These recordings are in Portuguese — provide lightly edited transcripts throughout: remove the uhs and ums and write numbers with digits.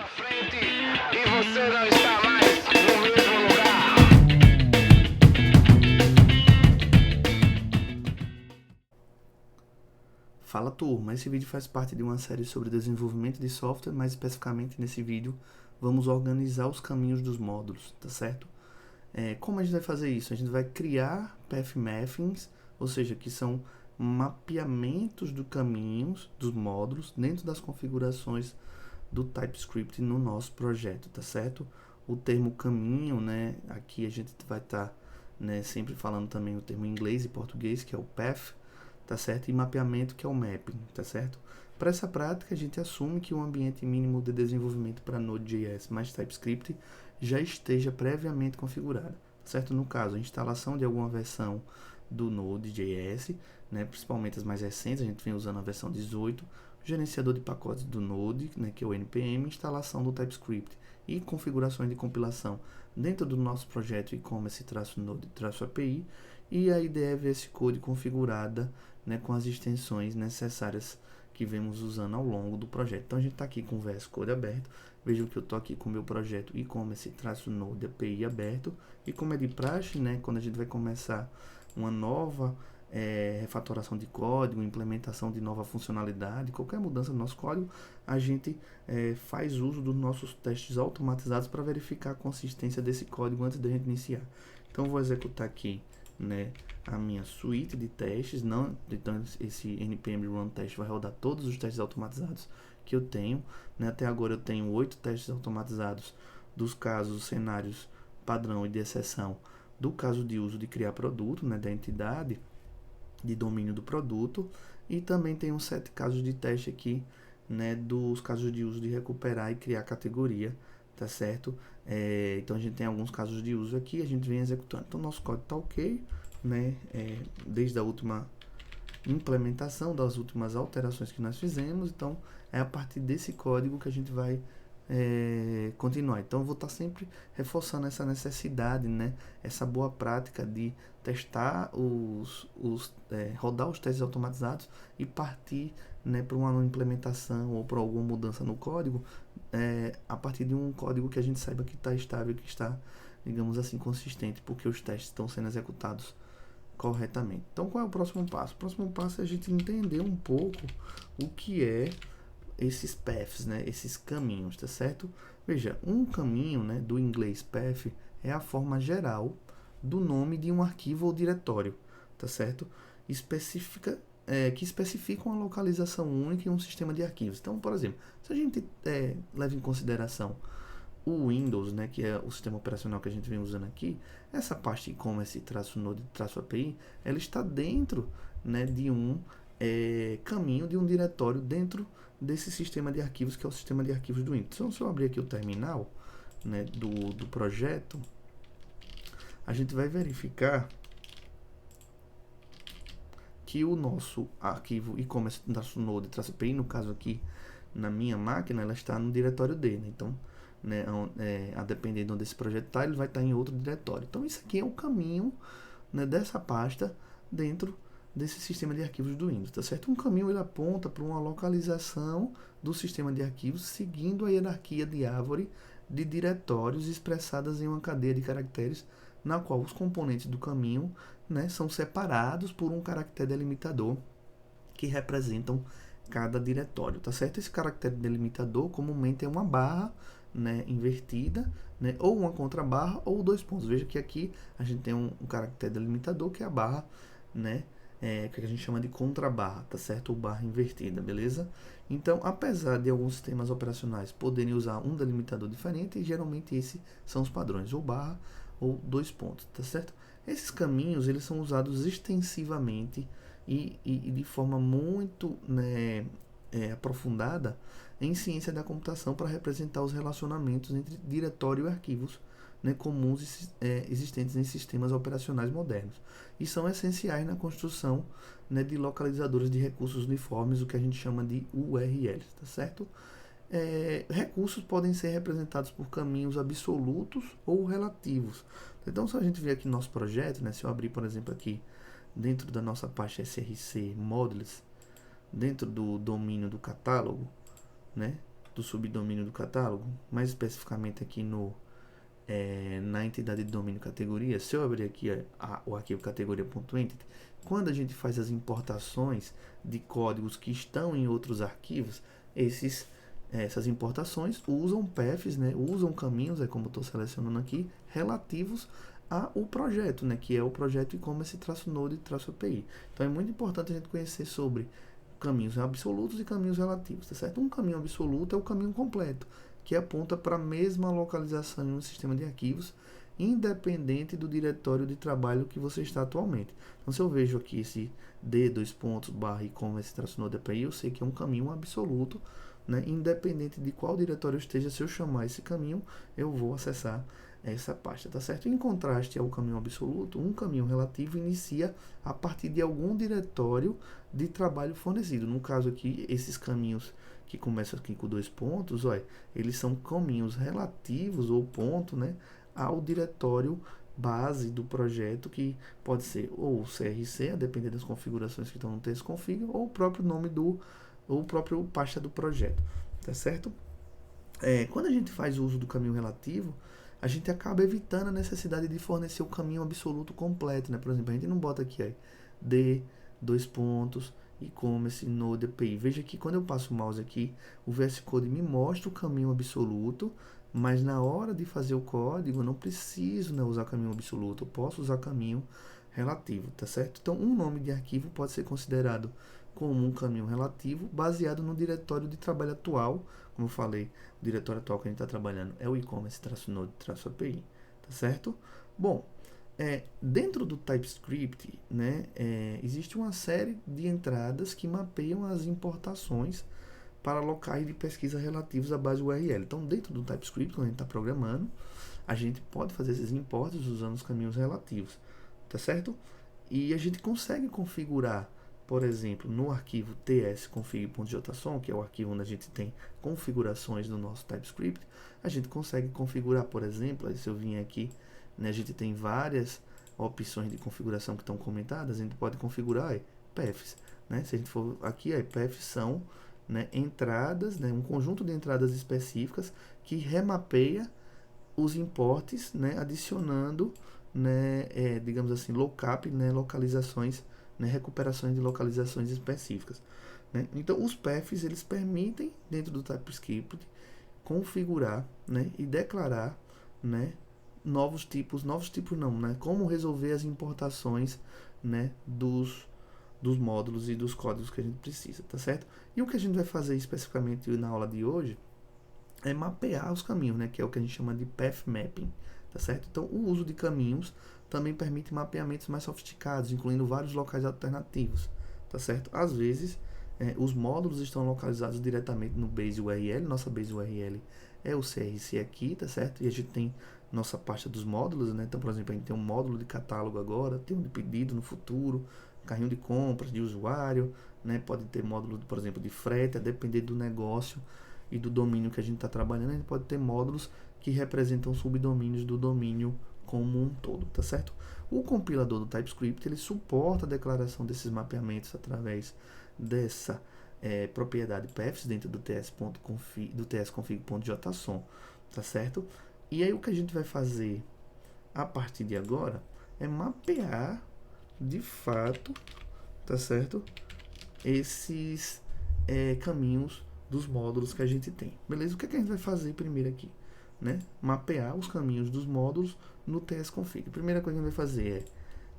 frente e você não está mais no mesmo lugar. Fala turma, esse vídeo faz parte de uma série sobre desenvolvimento de software, mais especificamente nesse vídeo vamos organizar os caminhos dos módulos, tá certo? Como a gente vai fazer isso? A gente vai criar path mappings, ou seja, que são mapeamentos dos caminhos dos módulos dentro das configurações do TypeScript no nosso projeto, tá certo? O termo caminho, né, aqui a gente vai estar sempre falando também o termo em inglês e português, que é o path, tá certo? E mapeamento, que é o mapping, tá certo? Para essa prática, a gente assume que o ambiente mínimo de desenvolvimento para Node.js mais TypeScript já esteja previamente configurada, tá certo? No caso, a instalação de alguma versão do Node.js, né, principalmente as mais recentes, a gente vem usando a versão 18, gerenciador de pacotes do Node, né, que é o NPM, instalação do TypeScript e configurações de compilação dentro do nosso projeto e-commerce-node-api, e a IDE VS Code configurada, né, com as extensões necessárias que vemos usando ao longo do projeto. Então a gente está aqui com o VS Code aberto. Veja que eu estou aqui com o meu projeto e-commerce-node-api aberto, e como é de praxe, né, quando a gente vai começar uma nova refatoração de código, implementação de nova funcionalidade, qualquer mudança no nosso código, a gente faz uso dos nossos testes automatizados para verificar a consistência desse código antes de a gente iniciar. Então, eu vou executar aqui, né, a minha suíte de testes. Então, esse npm run test vai rodar todos os testes automatizados que eu tenho, né? Até agora eu tenho 8 testes automatizados dos casos, cenários padrão e de exceção do caso de uso de criar produto, né, da entidade de domínio do produto, e também tem uns 7 casos de teste aqui, né, dos casos de uso de recuperar e criar categoria, tá certo? Então a gente tem alguns casos de uso aqui, a gente vem executando. Então nosso código está ok, né, desde a última implementação, das últimas alterações que nós fizemos. Então é a partir desse código que a gente vai continuar. Então eu vou estar sempre reforçando essa necessidade, né, essa boa prática de testar rodar os testes automatizados e partir, né, para uma implementação ou para alguma mudança no código, a partir de um código que a gente saiba que está estável, que está, digamos assim, consistente, porque os testes estão sendo executados corretamente. Então qual é o próximo passo? O próximo passo é a gente entender um pouco o que é esses paths, né, esses caminhos, tá certo? Veja, um caminho, né, do inglês path é a forma geral do nome de um arquivo ou diretório, tá certo? Que especifica uma localização única em um sistema de arquivos. Então, por exemplo, se a gente leva em consideração o Windows, né, que é o sistema operacional que a gente vem usando aqui, essa parte e-commerce-node-api, ela está dentro, né, de um caminho, de um diretório dentro desse sistema de arquivos, que é o sistema de arquivos do Windows. Então, se eu abrir aqui o terminal, né, do projeto, a gente vai verificar que o nosso arquivo e-commerce-node-api, no caso aqui na minha máquina, ela está no diretório D, né? Então, né, a depender de onde esse projeto está, ele vai estar em outro diretório. Então, isso aqui é o caminho, né, dessa pasta dentro desse sistema de arquivos do Windows, tá certo? Um caminho ele aponta para uma localização do sistema de arquivos seguindo a hierarquia de árvore de diretórios expressadas em uma cadeia de caracteres, na qual os componentes do caminho, né, são separados por um caractere delimitador que representam cada diretório, tá certo? Esse caractere delimitador comumente é uma barra, né, invertida, né, ou uma contrabarra ou 2 pontos. Veja que aqui a gente tem um caractere delimitador que é a barra, né, que a gente chama de contrabarra, tá certo? Ou barra invertida, beleza? Então, apesar de alguns sistemas operacionais poderem usar um delimitador diferente, geralmente esses são os padrões, ou barra ou 2 pontos, tá certo? Esses caminhos, eles são usados extensivamente e de forma muito, né, aprofundada em ciência da computação para representar os relacionamentos entre diretório e arquivos, né, comuns existentes em sistemas operacionais modernos, e são essenciais na construção, né, de localizadores de recursos uniformes, o que a gente chama de URLs, tá certo? Recursos podem ser representados por caminhos absolutos ou relativos. Então, se a gente ver aqui no nosso projeto, né, se eu abrir, por exemplo, aqui dentro da nossa pasta src modules, dentro do domínio do catálogo, né, do subdomínio do catálogo, mais especificamente aqui na entidade de domínio categoria. Se eu abrir aqui o arquivo categoria.entity, quando a gente faz as importações de códigos que estão em outros arquivos, essas importações usam paths, né, usam caminhos, é como eu estou selecionando aqui, relativos ao projeto, né, que é o projeto e-commerce-node-api. Então é muito importante a gente conhecer sobre caminhos absolutos e caminhos relativos, tá certo? Um caminho absoluto é o caminho completo, que aponta para a mesma localização em um sistema de arquivos, independente do diretório de trabalho que você está atualmente. Então, se eu vejo aqui esse d:/e-commerce-node-api, eu sei que é um caminho absoluto, né? Independente de qual diretório esteja, se eu chamar esse caminho, eu vou acessar essa pasta, tá certo? Em contraste ao caminho absoluto, um caminho relativo inicia a partir de algum diretório de trabalho fornecido. No caso aqui, esses caminhos que começam aqui com 2 pontos, olha, eles são caminhos relativos ou ponto, né, ao diretório base do projeto, que pode ser ou o CRC, a depender das configurações que estão no tsconfig, ou o próprio nome ou o próprio pasta do projeto, tá certo? Quando a gente faz uso do caminho relativo, a gente acaba evitando a necessidade de fornecer o caminho absoluto completo, né? Por exemplo, a gente não bota aqui D, 2 pontos, e-commerce, node, API. Veja que quando eu passo o mouse aqui, o VS Code me mostra o caminho absoluto, mas na hora de fazer o código, eu não preciso, né, usar caminho absoluto, eu posso usar caminho relativo, tá certo? Então, um nome de arquivo pode ser considerado como um caminho relativo baseado no diretório de trabalho atual. Como eu falei, o diretório atual que a gente está trabalhando é o e-commerce-node-api, tá certo? Bom, dentro do TypeScript, né, existe uma série de entradas que mapeiam as importações para locais de pesquisa relativos à base URL. Então, dentro do TypeScript, quando a gente está programando, a gente pode fazer esses importes usando os caminhos relativos, tá certo? E a gente consegue configurar, por exemplo, no arquivo tsconfig.json, que é o arquivo onde a gente tem configurações do nosso TypeScript, a gente consegue configurar, por exemplo, se eu vim aqui, né, a gente tem várias opções de configuração que estão comentadas, a gente pode configurar paths, né? Se a gente for aqui, paths são, né, entradas, né, um conjunto de entradas específicas que remapeia os importes, né, adicionando, né, digamos assim, lookup, né, localizações, né, recuperações de localizações específicas, né? Então, os paths, eles permitem, dentro do TypeScript, configurar, né, e declarar, né, novos tipos não, né, como resolver as importações, né, dos módulos e dos códigos que a gente precisa, tá certo? E o que a gente vai fazer especificamente na aula de hoje é mapear os caminhos, né, que é o que a gente chama de path mapping, tá certo? Então, o uso de caminhos também permite mapeamentos mais sofisticados, incluindo vários locais alternativos, tá certo? Às vezes, os módulos estão localizados diretamente no base URL, nossa base URL é o CRC aqui, tá certo? E a gente tem nossa pasta dos módulos, né? Então, por exemplo, a gente tem um módulo de catálogo agora, tem um de pedido no futuro, carrinho de compras, de usuário, né? Pode ter módulo, por exemplo, de frete, a depender do negócio e do domínio que a gente está trabalhando, a gente pode ter módulos que representam subdomínios do domínio como um todo, tá certo? O compilador do TypeScript, ele suporta a declaração desses mapeamentos através dessa propriedade paths dentro do tsconfig.json, tá certo? E aí o que a gente vai fazer a partir de agora é mapear de fato, tá certo? Esses caminhos dos módulos que a gente tem, beleza? O que a gente vai fazer primeiro aqui, né? Mapear os caminhos dos módulos no tsconfig. A primeira coisa que a gente vai fazer é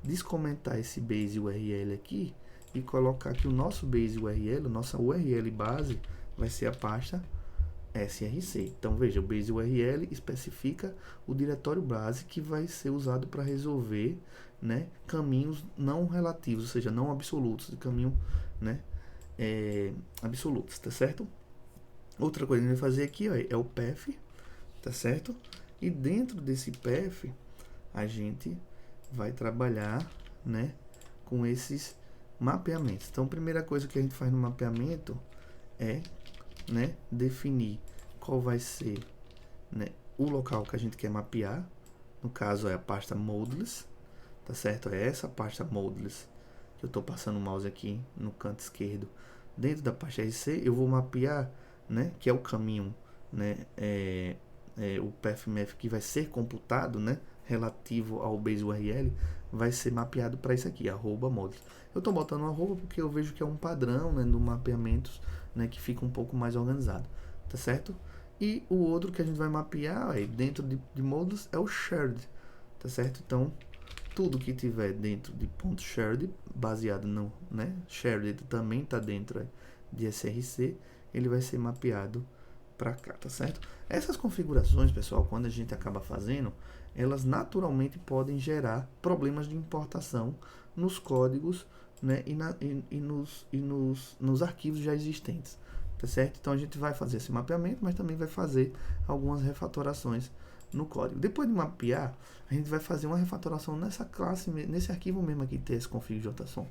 descomentar esse base URL aqui e colocar que o nosso base URL, nossa URL base, vai ser a pasta src. Então veja, o base URL especifica o diretório base que vai ser usado para resolver, né, caminhos não relativos, ou seja, não absolutos, de caminho, né, absolutos, tá certo? Outra coisa que a gente vai fazer aqui, ó, é o path, tá certo? E dentro desse path a gente vai trabalhar, né, com esses mapeamentos. Então, a primeira coisa que a gente faz no mapeamento é, né, definir qual vai ser, né, o local que a gente quer mapear. No caso é a pasta modules, tá certo? É essa pasta modules que eu estou passando o mouse aqui no canto esquerdo. Dentro da pasta RC eu vou mapear né, que é o caminho, né, o pathmath que vai ser computado, né, relativo ao base URL, vai ser mapeado para isso aqui, @modulos. Eu estou botando um arroba porque eu vejo que é um padrão, né, do mapeamentos, né, que fica um pouco mais organizado, tá certo? E o outro que a gente vai mapear dentro de modulos é o shared, tá certo? Então, tudo que tiver dentro de .shared, baseado no, né, shared também está dentro de src, ele vai ser mapeado para cá, tá certo? Essas configurações, pessoal, quando a gente acaba fazendo, elas naturalmente podem gerar problemas de importação nos códigos, né, nos arquivos já existentes, tá certo? Então a gente vai fazer esse mapeamento, mas também vai fazer algumas refatorações no código. Depois de mapear, a gente vai fazer uma refatoração nessa classe, nesse arquivo mesmo aqui, tsconfig.json.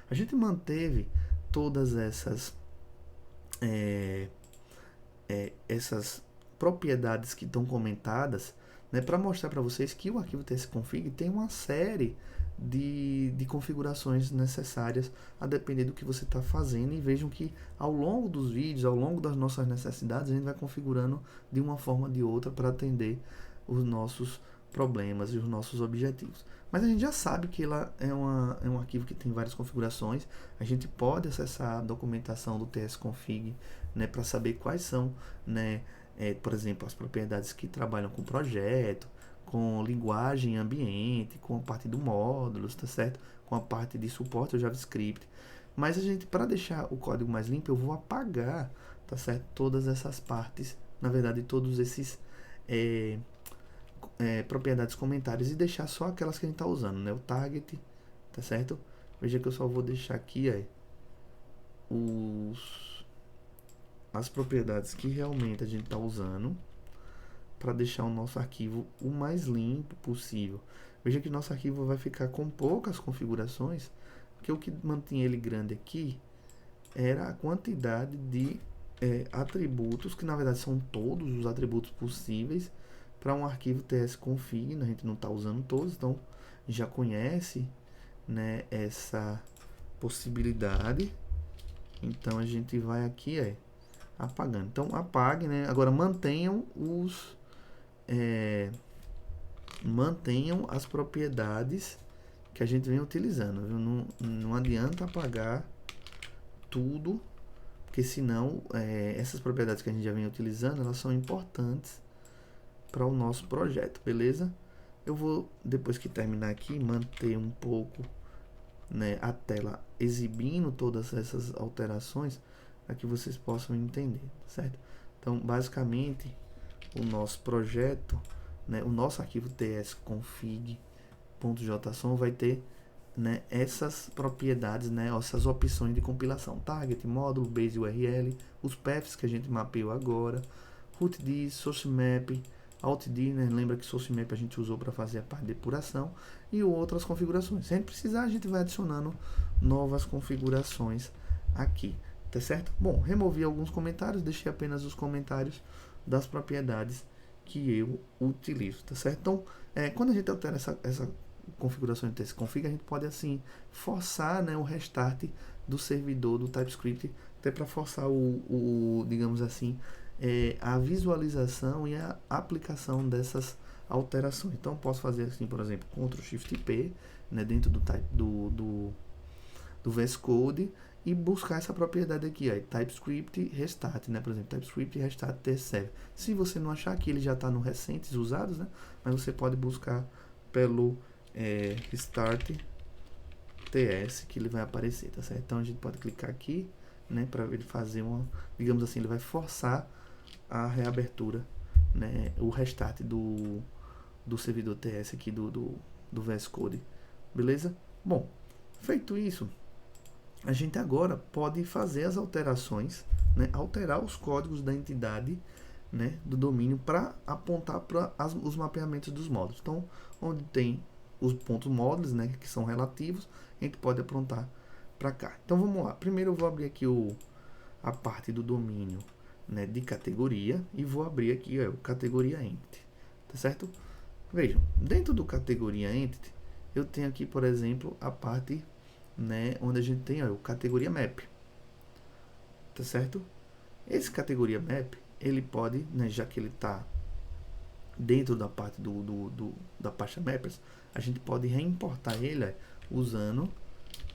A gente manteve todas essas essas propriedades que estão comentadas, né, para mostrar para vocês que o arquivo tsconfig tem uma série de configurações necessárias a depender do que você está fazendo, e vejam que ao longo dos vídeos, ao longo das nossas necessidades, a gente vai configurando de uma forma ou de outra para atender os nossos problemas e os nossos objetivos. Mas a gente já sabe que ela é um arquivo que tem várias configurações. A gente pode acessar a documentação do tsconfig, né, para saber quais são, né, por exemplo, as propriedades que trabalham com projeto, com linguagem ambiente, com a parte do módulos, tá certo? Com a parte de suporte ao JavaScript. Mas a gente, para deixar o código mais limpo, eu vou apagar, tá certo? Todas essas partes, na verdade, todos esses propriedades comentários, e deixar só aquelas que a gente está usando, né? O target, tá certo? Veja que eu só vou deixar aqui as propriedades que realmente a gente está usando, para deixar o nosso arquivo o mais limpo possível. Veja que nosso arquivo vai ficar com poucas configurações, porque o que mantinha ele grande aqui era a quantidade de atributos, que na verdade são todos os atributos possíveis para um arquivo tsconfig, né? A gente não está usando todos, então já conhece, né, essa possibilidade. Então a gente vai aqui apagando. Então apague, né? Agora mantenham mantenham as propriedades que a gente vem utilizando, viu? Não adianta apagar tudo, porque senão essas propriedades que a gente já vem utilizando, elas são importantes para o nosso projeto, beleza? Eu vou, depois que terminar aqui, manter um pouco, né, a tela exibindo todas essas alterações, para que vocês possam entender, certo? Então, basicamente, o nosso projeto, né, o nosso arquivo tsconfig.json vai ter, né, essas propriedades, né, essas opções de compilação: target, módulo, base URL, os paths que a gente mapeou agora, rootd, sourcemap, altd, né, lembra que sourcemap a gente usou para fazer a parte de depuração, e outras configurações. Sem precisar, a gente vai adicionando novas configurações aqui, tá certo? Bom, removi alguns comentários, deixei apenas os comentários das propriedades que eu utilizo, tá certo? Então, quando a gente altera essa configuração de tsconfig, a gente pode assim forçar, né, o restart do servidor do TypeScript, até para forçar digamos assim, a visualização e a aplicação dessas alterações. Então, posso fazer assim, por exemplo, Ctrl+Shift+P, né, dentro do VS Code, e buscar essa propriedade aqui, TypeScript Restart, né? Por exemplo, TypeScript Restart TS7. Se você não achar que ele já está no recentes usados, né? Mas você pode buscar pelo Restart TS, que ele vai aparecer, tá certo? Então a gente pode clicar aqui, né? Para ele fazer digamos assim, ele vai forçar a reabertura, né? O restart do servidor TS aqui do VS Code, beleza? Bom, feito isso, a gente agora pode fazer as alterações, né, alterar os códigos da entidade, né, do domínio, para apontar para os mapeamentos dos módulos. Então, onde tem os pontos módulos, né, que são relativos, a gente pode apontar para cá. Então, vamos lá. Primeiro eu vou abrir aqui a parte do domínio, né, de categoria, e vou abrir aqui o categoria entity, tá certo? Vejam, dentro do categoria entity, eu tenho aqui, por exemplo, a parte, né, onde a gente tem o categoria map, tá certo? Esse categoria map, ele pode, né, já que ele está dentro da parte da pasta mappers, a gente pode reimportar ele usando,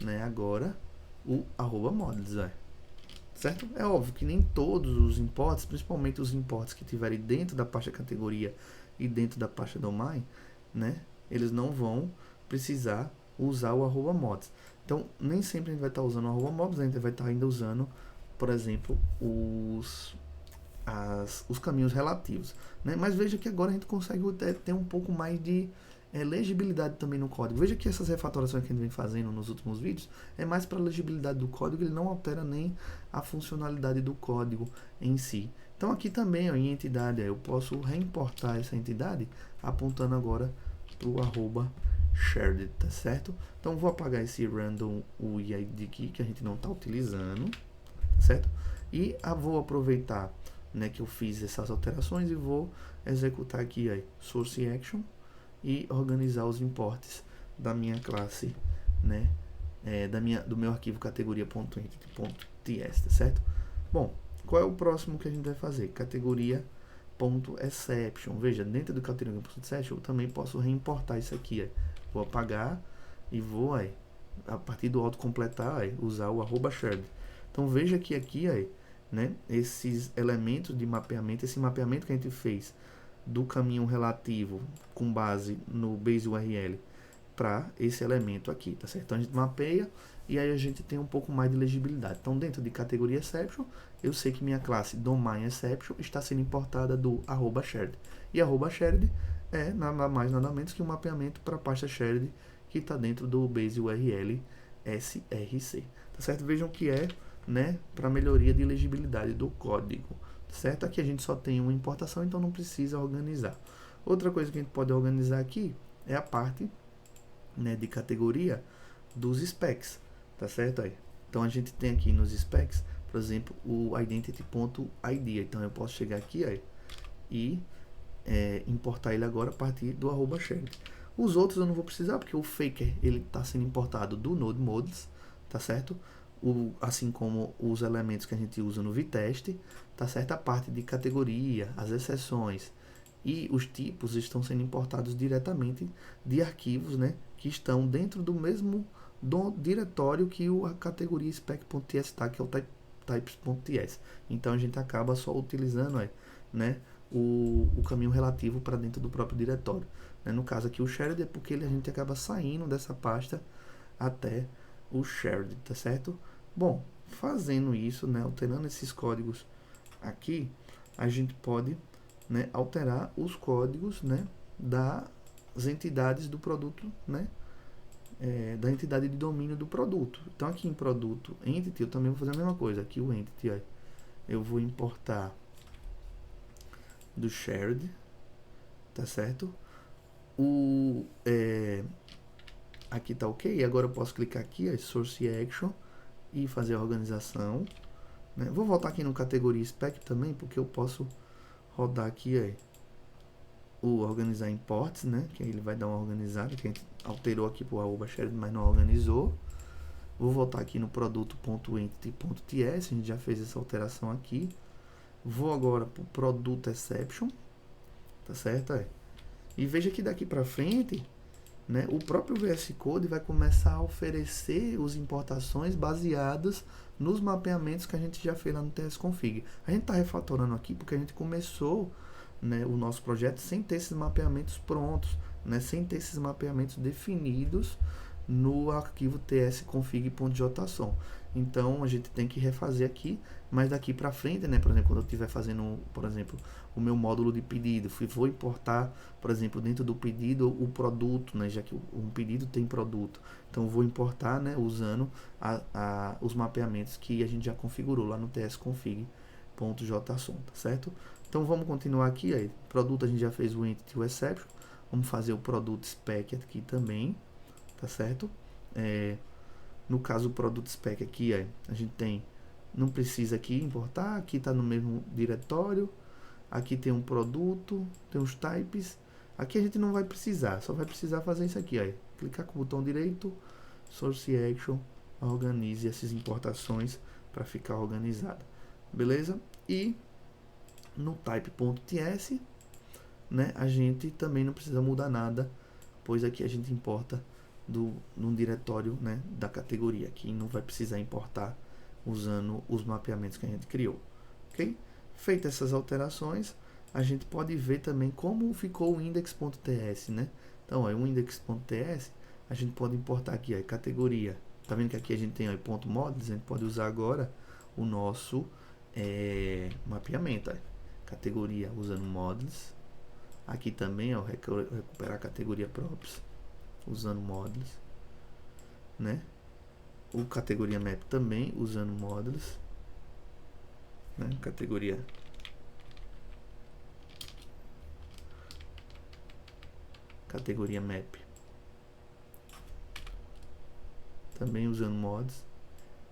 né, agora o @models, certo? É óbvio que nem todos os imports, principalmente os imports que tiverem dentro da pasta categoria e dentro da pasta domain, né, eles não vão precisar usar o @models. Então, nem sempre a gente vai estar usando o @models, a gente vai estar ainda usando, por exemplo, os caminhos relativos, né? Mas veja que agora a gente consegue ter um pouco mais de legibilidade também no código. Veja que essas refatorações que a gente vem fazendo nos últimos vídeos é mais para a legibilidade do código, ele não altera nem a funcionalidade do código em si. Então aqui também, ó, em entidade, eu posso reimportar essa entidade apontando agora para o @shared, tá certo? Então vou apagar esse random UID aqui que a gente não está utilizando, tá certo? E vou aproveitar, né, que eu fiz essas alterações e vou executar aqui source action e organizar os imports da minha classe, né, do meu arquivo categoria.entity.ts, tá certo? Bom, qual é o próximo que a gente vai fazer? Categoria.exception. Veja, dentro do categoria.exception eu também posso reimportar isso aqui. Vou apagar e vou a partir do autocompletar usar o @shared. Então veja que aqui né, esses elementos de mapeamento, esse mapeamento que a gente fez do caminho relativo com base no base URL para esse elemento aqui, tá certo? Então a gente mapeia e aí a gente tem um pouco mais de legibilidade. Então dentro de categoria exception, eu sei que minha classe domain exception está sendo importada do @shared. E @shared é nada mais nada menos que um mapeamento para a pasta shared que está dentro do base URL src, tá certo? Vejam que né, para melhoria de legibilidade do código, certo? Aqui a gente só tem uma importação, então não precisa organizar. Outra coisa que a gente pode organizar aqui é a parte, né, de categoria dos specs, tá certo? Então a gente tem aqui nos specs, por exemplo, o identity.id. Então eu posso chegar aqui e importar ele agora a partir do @shared. Os outros eu não vou precisar, porque o faker ele está sendo importado do node modules, tá certo? Assim como os elementos que a gente usa no vtest, tá certo? A parte de categoria, as exceções e os tipos estão sendo importados diretamente de arquivos, né, que estão dentro do mesmo diretório que a categoria spec.ts está, que é o types.ts. Então a gente acaba só utilizando né, o caminho relativo para dentro do próprio diretório. Né? No caso aqui o shared é porque a gente acaba saindo dessa pasta até o shared, tá certo? Bom, fazendo isso, né, alterando esses códigos aqui, a gente pode, né, alterar os códigos, né, das entidades do produto, né, da entidade de domínio do produto. Então aqui em produto entity eu também vou fazer a mesma coisa. Aqui o entity, eu vou importar do shared, tá certo? Aqui tá ok. Agora eu posso clicar aqui, source action e fazer a organização, né? Vou voltar aqui no categoria spec também, porque eu posso rodar aqui o organizar imports, né? Que aí ele vai dar uma organizada, que a gente alterou aqui para o @shared, mas não organizou. Vou voltar aqui no produto.entity.ts, a gente já fez essa alteração aqui. Vou agora para o produto exception, tá certo? E veja que daqui para frente, né, o próprio VS Code vai começar a oferecer as importações baseadas nos mapeamentos que a gente já fez lá no tsconfig. A gente está refatorando aqui porque a gente começou, né, o nosso projeto sem ter esses mapeamentos prontos, né, sem ter esses mapeamentos definidos no arquivo tsconfig.json. Então a gente tem que refazer aqui, mas daqui para frente, né, por exemplo, quando eu estiver fazendo, por exemplo, o meu módulo de pedido, vou importar, por exemplo, dentro do pedido o produto, né, já que um pedido tem produto. Então vou importar, né, usando os mapeamentos que a gente já configurou lá no tsconfig.json, tá certo? Então vamos continuar aqui, produto a gente já fez o entity, o exception, vamos fazer o produto spec aqui também, tá certo? No caso o produto spec aqui, a gente tem, não precisa aqui importar, aqui está no mesmo diretório, aqui tem um produto, tem os types, aqui a gente não vai precisar, só vai precisar fazer isso aqui, clicar com o botão direito, source action, organize essas importações para ficar organizada. beleza? E no type.ts, né, a gente também não precisa mudar nada, pois aqui a gente importa num diretório, né, da categoria. Aqui não vai precisar importar usando os mapeamentos que a gente criou, ok? Feitas essas alterações, a gente pode ver também como ficou o index.ts, né? Então, o index.ts, a gente pode importar aqui a categoria. Tá vendo que aqui a gente tem ponto .models, a gente pode usar agora o nosso mapeamento. Ó. Categoria usando models. Aqui também, ó, recuperar a categoria props usando models, né? O categoria map também usando models, né? Categoria map também usando mods,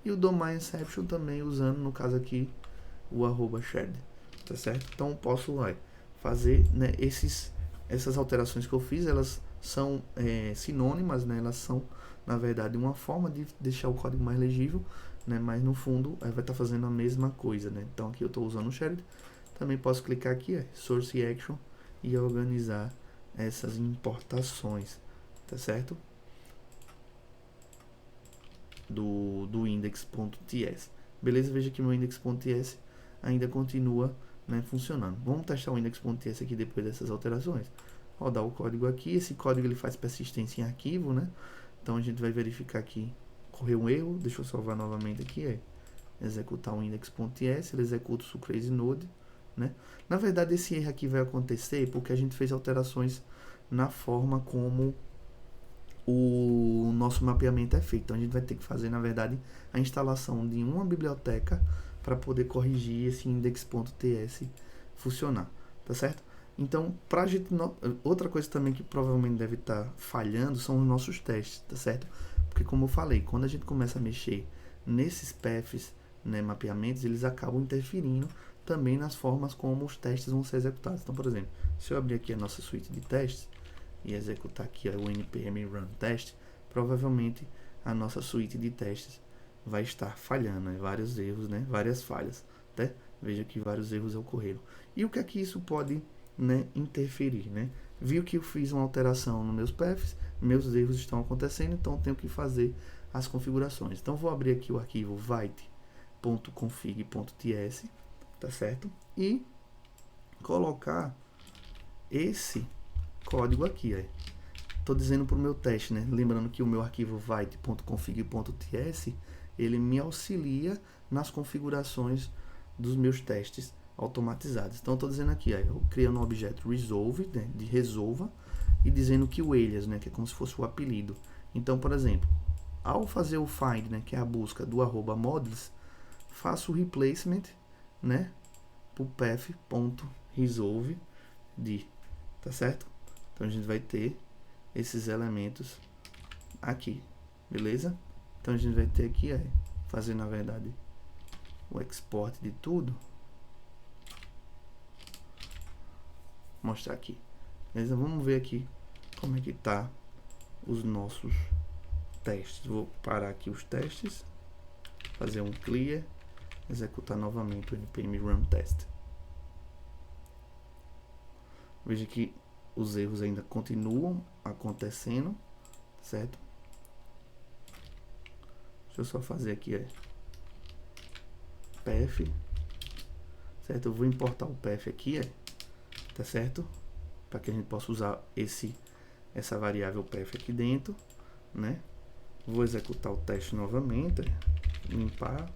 e o domain exception também usando, no caso aqui, o @shared, tá certo? Então posso fazer, né, essas alterações que eu fiz, elas são sinônimas, né? Elas são, na verdade, uma forma de deixar o código mais legível, né? Mas no fundo vai estar fazendo a mesma coisa, né? Então aqui eu estou usando o shared, também posso clicar aqui, source action, e organizar essas importações, tá certo? Do index.ts. Beleza? Veja que meu index.ts ainda continua, né, funcionando. Vamos testar o index.ts aqui depois dessas alterações. Rodar o código aqui. Esse código ele faz persistência em arquivo, né? Então a gente vai verificar aqui. Correu um erro. Deixa eu salvar novamente aqui. Executar o index.ts. Ele executa o crazy node, né? Na verdade, esse erro aqui vai acontecer porque a gente fez alterações na forma como o nosso mapeamento é feito. Então a gente vai ter que fazer, na verdade, a instalação de uma biblioteca para poder corrigir esse index.ts funcionar, tá certo? Então, pra gente outra coisa também que provavelmente deve estar falhando são os nossos testes, tá certo? Porque como eu falei, quando a gente começa a mexer nesses paths, né, mapeamentos, eles acabam interferindo também nas formas como os testes vão ser executados. Então, por exemplo, se eu abrir aqui a nossa suite de testes e executar aqui o npm run test, provavelmente a nossa suite de testes vai estar falhando, né? Vários erros, né? Várias falhas, tá? Veja que vários erros ocorreram. E o que é que isso pode, né, interferir, né? Viu que eu fiz uma alteração nos meus paths, meus erros estão acontecendo, então eu tenho que fazer as configurações. Então vou abrir aqui o arquivo vite.config.ts, tá certo? E colocar esse código aqui, Estou dizendo para o meu teste, né? Lembrando que o meu arquivo vite.config.ts ele me auxilia nas configurações dos meus testes automatizados. Então, estou dizendo aqui, eu criando um objeto resolve, né, de resolva, e dizendo que o alias, né, que é como se fosse o apelido. Então, por exemplo, ao fazer o find, né, que é a busca do @models, faço o replacement, né, para o path.resolve de, tá certo? Então a gente vai ter esses elementos aqui, beleza? Então a gente vai ter aqui, fazer na verdade o export de tudo, mostrar aqui, beleza? Vamos ver aqui como é que tá os nossos testes. Vou parar aqui os testes, fazer um clear, executar novamente o npm run test. Veja que os erros ainda continuam acontecendo, certo? Deixa eu só fazer aqui, path, certo? Eu vou importar o path aqui, tá certo? Para que a gente possa usar essa variável path aqui dentro, né? Vou executar o teste novamente, limpar.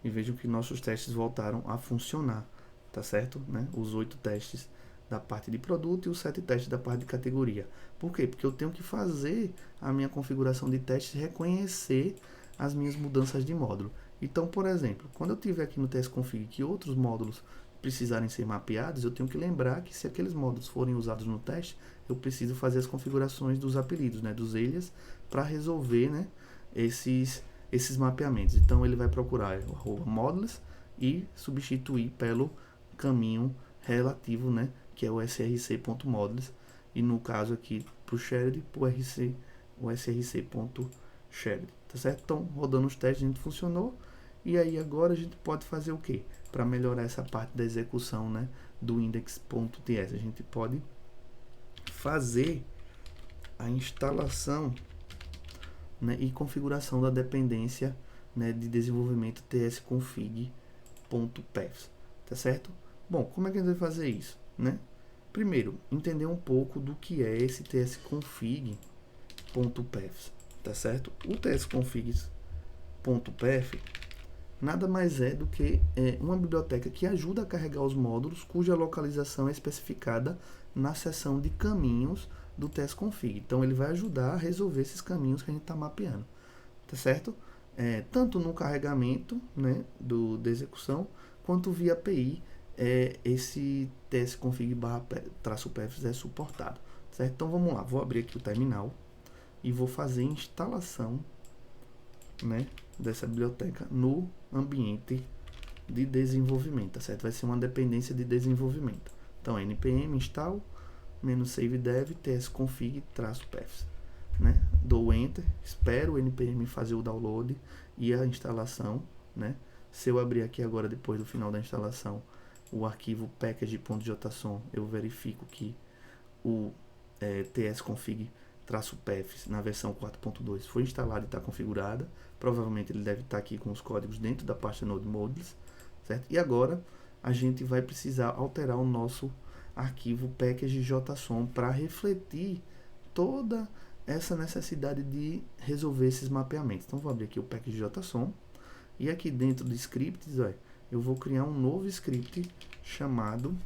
E vejam que nossos testes voltaram a funcionar, tá certo? Né? Os 8 testes da parte de produto e os 7 testes da parte de categoria. Por quê? Porque eu tenho que fazer a minha configuração de testes reconhecer as minhas mudanças de módulo. Então, por exemplo, quando eu tiver aqui no testconfig que outros módulos precisarem ser mapeados, eu tenho que lembrar que se aqueles módulos forem usados no teste, eu preciso fazer as configurações dos apelidos, né, dos alias, para resolver, né, esses mapeamentos. Então ele vai procurar o @models e substituir pelo caminho relativo, né, que é o src.models, e no caso aqui para o shared, o src.shared, shared, tá certo? Então, rodando os testes, a gente funcionou. E aí agora a gente pode fazer o quê? Para melhorar essa parte da execução, né, do index.ts. A gente pode fazer a instalação, né, e configuração da dependência, né, de desenvolvimento tsconfig.paths, tá certo? Bom, como é que a gente vai fazer isso, né? Primeiro, entender um pouco do que é esse tsconfig.paths, tá certo? O tsconfig.path nada mais é do que uma biblioteca que ajuda a carregar os módulos cuja localização é especificada na seção de caminhos do tsconfig. Então, ele vai ajudar a resolver esses caminhos que a gente está mapeando, tá certo? Tanto no carregamento, né, da execução, quanto via API, esse tsconfig/paths é suportado, certo? Então, vamos lá. Vou abrir aqui o terminal e vou fazer a instalação, né, dessa biblioteca no ambiente de desenvolvimento, tá certo? Vai ser uma dependência de desenvolvimento. Então, npm install -save dev tsconfig-paths, né? Dou enter, espero o npm fazer o download e a instalação, né? Se eu abrir aqui agora, depois do final da instalação, o arquivo package.json, eu verifico que o tsconfig-paths na versão 4.2 foi instalado e está configurada. Provavelmente ele deve estar aqui com os códigos dentro da pasta Node Modules, certo? E agora a gente vai precisar alterar o nosso arquivo package.json para refletir toda essa necessidade de resolver esses mapeamentos. Então vou abrir aqui o package.json e aqui dentro de scripts, eu vou criar um novo script chamado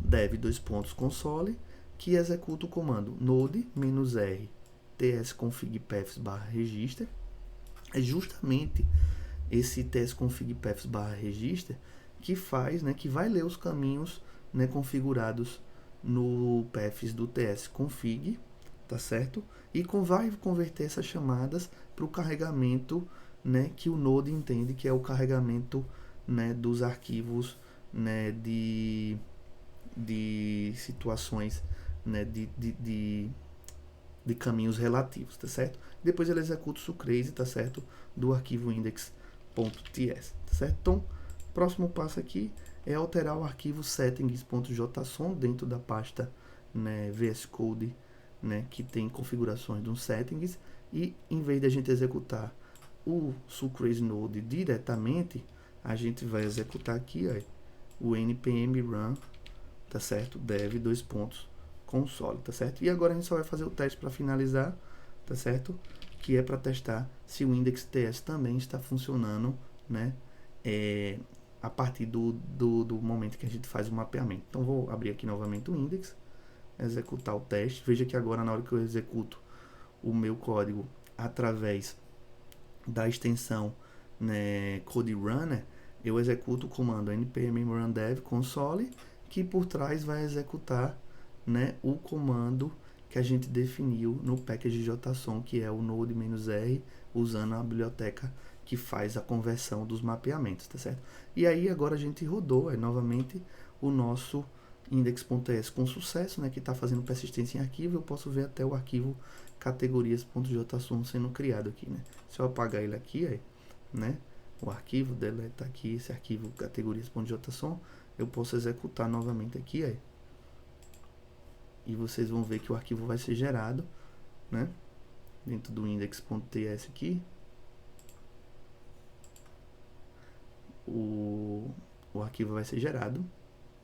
dev::console, que executa o comando node-r tsconfig-paths/register. É justamente esse tsconfig-paths/register que faz, né, que vai ler os caminhos, né, configurados no paths do tsconfig, tá certo? E vai converter essas chamadas para o carregamento, né, que o Node entende que é o carregamento, né, dos arquivos, né, de situações, né, de caminhos relativos, tá certo? Depois ele executa o sucraze, tá certo? Do arquivo index.ts, tá certo? Então, próximo passo aqui é alterar o arquivo settings.json dentro da pasta, né, VS Code, né, que tem configurações dos settings, e em vez de a gente executar o sucraze node diretamente, a gente vai executar aqui, o npm run, tá certo? Dev::console, tá certo? E agora a gente só vai fazer o teste para finalizar, tá certo? Que é para testar se o index.ts também está funcionando, né? A partir do momento que a gente faz o mapeamento. Então vou abrir aqui novamente o index, executar o teste. Veja que agora, na hora que eu executo o meu código através da extensão, né, code runner, eu executo o comando npm run dev console, que por trás vai executar, né, o comando que a gente definiu no package.json, que é o node-r, usando a biblioteca que faz a conversão dos mapeamentos, tá certo? E aí agora a gente rodou novamente o nosso index.ts com sucesso, né, que está fazendo persistência em arquivo. Eu posso ver até o arquivo categorias.json sendo criado aqui, né? Se eu apagar ele aqui, né, o arquivo dele está aqui, esse arquivo categorias.json, eu posso executar novamente aqui, e vocês vão ver que o arquivo vai ser gerado, né, dentro do index.ts aqui. O arquivo vai ser gerado,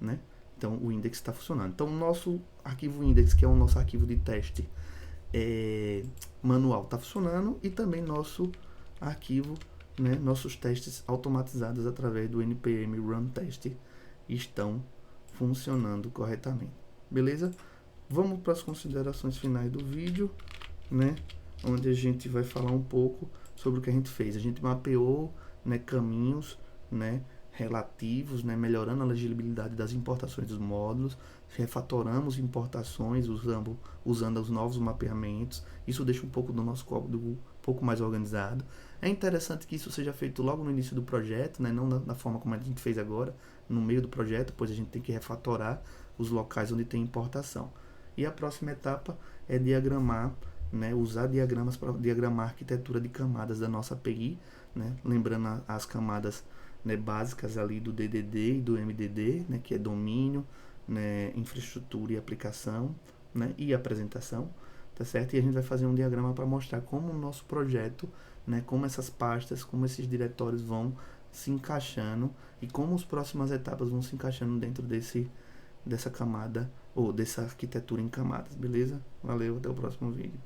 né? Então o index está funcionando. Então o nosso arquivo index, que é o nosso arquivo de teste manual, está funcionando, e também nosso arquivo, né, nossos testes automatizados através do npm run test estão funcionando corretamente. Beleza? Vamos para as considerações finais do vídeo, né, onde a gente vai falar um pouco sobre o que a gente fez. A gente mapeou, né, caminhos, né, relativos, né, melhorando a legibilidade das importações dos módulos, refatoramos importações usando os novos mapeamentos. Isso deixa um pouco do nosso código um pouco mais organizado. É interessante que isso seja feito logo no início do projeto, né, não da forma como a gente fez agora, no meio do projeto, pois a gente tem que refatorar os locais onde tem importação. E a próxima etapa é diagramar, né, usar diagramas para diagramar a arquitetura de camadas da nossa API, né, lembrando as camadas, né, básicas ali do DDD e do MDD, né, que é domínio, né, infraestrutura e aplicação, né, e apresentação, tá certo? E a gente vai fazer um diagrama para mostrar como o nosso projeto, né, como essas pastas, como esses diretórios vão se encaixando e como as próximas etapas vão se encaixando dentro dessa camada ou dessa arquitetura em camadas, beleza? Valeu, até o próximo vídeo.